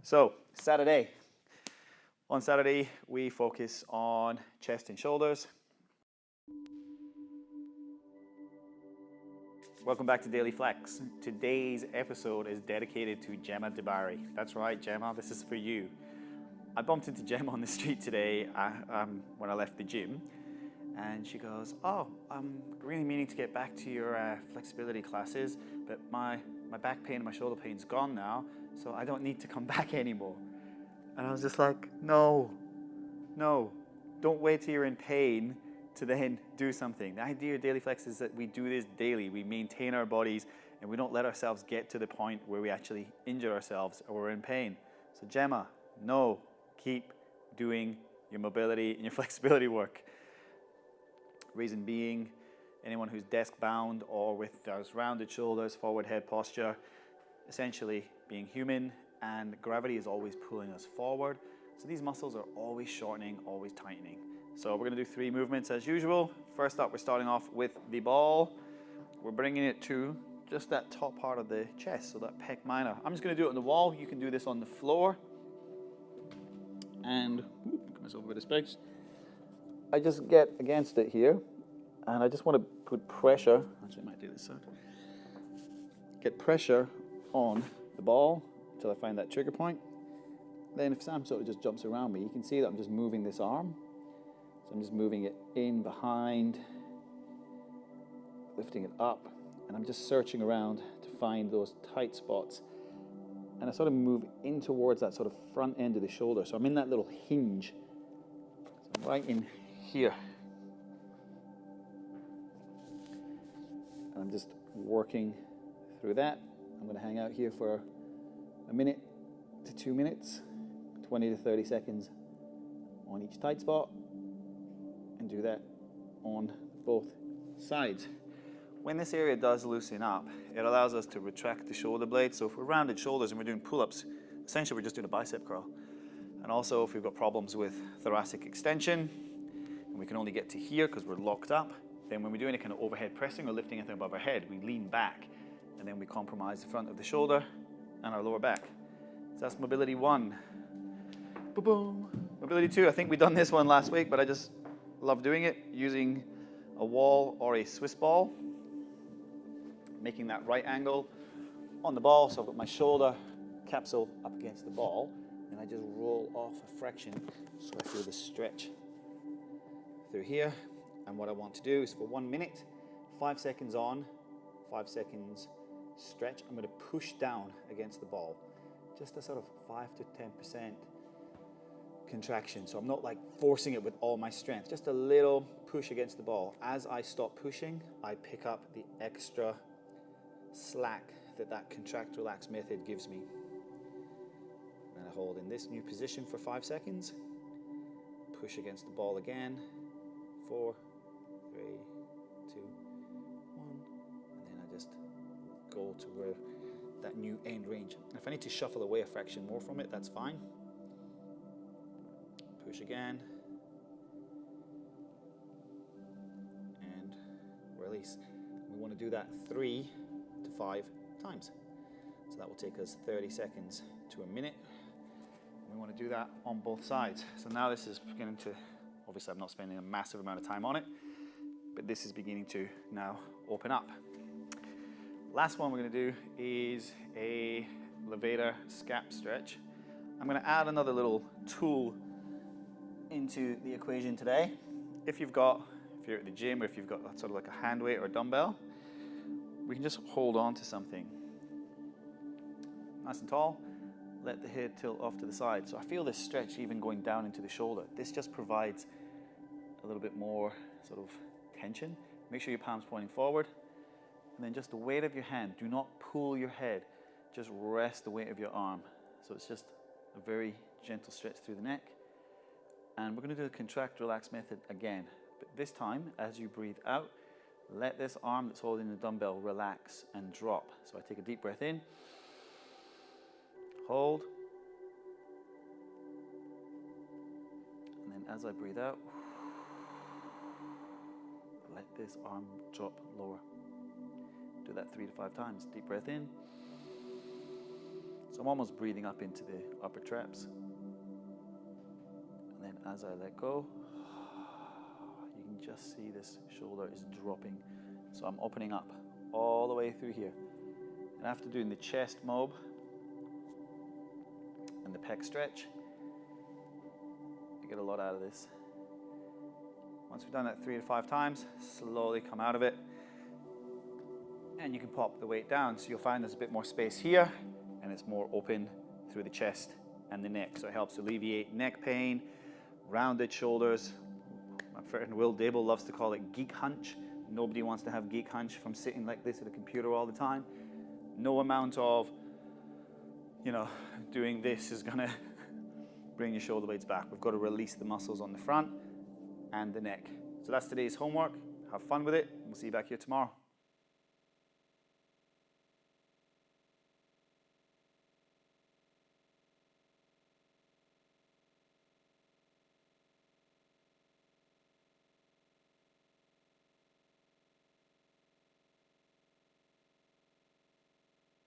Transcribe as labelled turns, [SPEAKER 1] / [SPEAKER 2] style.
[SPEAKER 1] So, Saturday. On Saturday, we focus on chest and shoulders. Welcome back to Daily Flex. Today's episode is dedicated to Gemma Debari. That's right, Gemma, this is for you. I bumped into Gemma on the street today when I left the gym, and she goes, "Oh, I'm really meaning to get back to your flexibility classes, but my back pain and my shoulder pain's gone now, so I don't need to come back anymore." And I was just like, no, don't wait till you're in pain to then do something. The idea of Daily Flex is that we do this daily. We maintain our bodies and we don't let ourselves get to the point where we actually injure ourselves or we're in pain. So Gemma, no, keep doing your mobility and your flexibility work. Reason being, anyone who's desk bound or with those rounded shoulders, forward head posture, essentially being human, and gravity is always pulling us forward. So these muscles are always shortening, always tightening. So we're gonna do 3 movements as usual. First up, we're starting off with the ball. We're bringing it to just that top part of the chest, so that pec minor. I'm just gonna do it on the wall. You can do this on the floor. And, give myself a bit of space. I just get against it here, and I just wanna put pressure, actually I might do this side. Get pressure on the ball until I find that trigger point. Then if Sam sort of just jumps around me, you can see that I'm just moving this arm. So I'm just moving it in behind, lifting it up, and I'm just searching around to find those tight spots. And I sort of move in towards that sort of front end of the shoulder. So I'm in that little hinge. So I'm right in here. And I'm just working through that. I'm going to hang out here for a minute to 2 minutes, 20 to 30 seconds on each tight spot, and do that on both sides. When this area does loosen up, it allows us to retract the shoulder blades. So if we're rounded shoulders and we're doing pull-ups, essentially we're just doing a bicep curl. And also if we've got problems with thoracic extension, and we can only get to here because we're locked up, then when we do any kind of overhead pressing or lifting anything above our head, we lean back, and then we compromise the front of the shoulder and our lower back. So that's mobility 1. Boom. Mobility 2, I think we done this one last week, but I just love doing it using a wall or a Swiss ball, making that right angle on the ball. So I've got my shoulder capsule up against the ball, and I just roll off a fraction so I feel the stretch through here. And what I want to do is for 1 minute, 5 seconds on, 5 seconds stretch. I'm going to push down against the ball, just a sort of 5 to 10% contraction. So I'm not like forcing it with all my strength, just a little push against the ball. As I stop pushing, I pick up the extra slack that contract relax method gives me. And I hold in this new position for 5 seconds, push against the ball again, 4, 3, 2, 1, and then I just go to where that new end range. If I need to shuffle away a fraction more from it, that's fine. Push again, and release. We want to do that 3 to 5 times. So that will take us 30 seconds to a minute. We want to do that on both sides. So now this is beginning to, obviously I'm not spending a massive amount of time on it, but this is beginning to now open up. Last one we're going to do is a levator scap stretch. I'm going to add another little tool into the equation today. If you're at the gym, or if you've got sort of like a hand weight or a dumbbell, we can just hold on to something nice and tall, let the head tilt off to the side. So I feel this stretch even going down into the shoulder. This just provides a little bit more sort of tension. Make sure your palm's pointing forward, and then just the weight of your hand. Do not pull your head, just rest the weight of your arm. So it's just a very gentle stretch through the neck. And we're going to do the contract relax method again, but this time as you breathe out, let this arm that's holding the dumbbell relax and drop. So I take a deep breath in, hold, and then as I breathe out, let this arm drop lower. Do that 3 to 5 times. Deep breath in. So I'm almost breathing up into the upper traps. And then as I let go, you can just see this shoulder is dropping. So I'm opening up all the way through here. And after doing the chest mob and the pec stretch, you get a lot out of this. Once we've done that 3 to 5 times, slowly come out of it. And you can pop the weight down. So you'll find there's a bit more space here, and it's more open through the chest and the neck. So it helps alleviate neck pain, rounded shoulders. My friend Will Dable loves to call it geek hunch. Nobody wants to have geek hunch from sitting like this at a computer all the time. No amount of, doing this is gonna bring your shoulder blades back. We've got to release the muscles on the front and the neck. So that's today's homework. Have fun with it. We'll see you back here tomorrow.